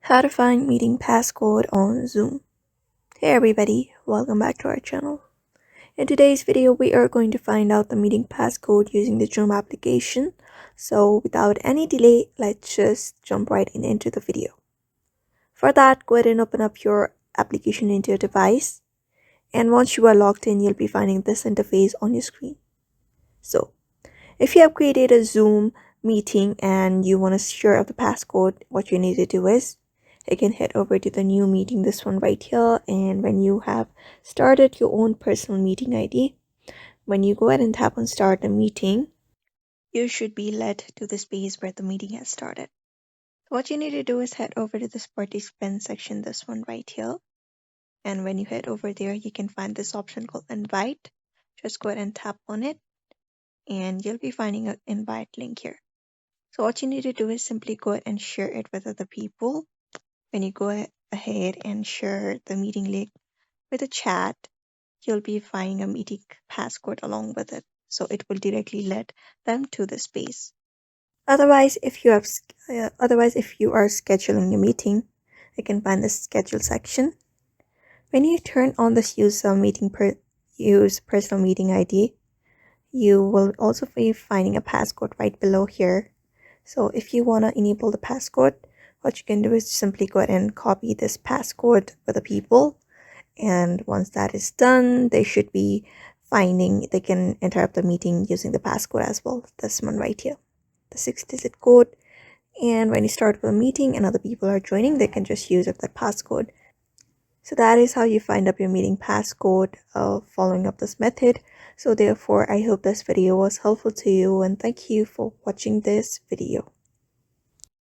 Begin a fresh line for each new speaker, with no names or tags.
How to find meeting passcode on Zoom. Hey everybody, welcome back to our channel. In today's video, we are going to find out the meeting passcode using the Zoom application. So without any delay, let's just jump right into the video. For that, go ahead and open up your application into your device. And once you are logged in, you'll be finding this interface on your screen. So if you have created a Zoom meeting and you want to share the passcode, what you need to do is you can head over to the new meeting, this one right here. And when you have started your own personal meeting ID, when you go ahead and tap on start a meeting, you should be led to the space where the meeting has started. What you need to do is head over to this participant section, this one right here. And when you head over there, you can find this option called invite. Just go ahead and tap on it and you'll be finding an invite link here. So what you need to do is simply go ahead and share it with other people. When you go ahead and share the meeting link with a chat, you'll be finding a meeting passcode along with it. So it will directly lead them to the space. Otherwise, if you are scheduling a meeting, you can find the schedule section. When you turn on this use personal meeting ID, you will also be finding a passcode right below here. So if you want to enable the passcode, what you can do is simply go ahead and copy this passcode for the people. And once that is done, they should be they can interrupt the meeting using the passcode as well. This one right here, the 6-digit code. And when you start with a meeting and other people are joining, they can just use that passcode. So that is how you find up your meeting passcode following up this method. So therefore, I hope this video was helpful to you and thank you for watching this video.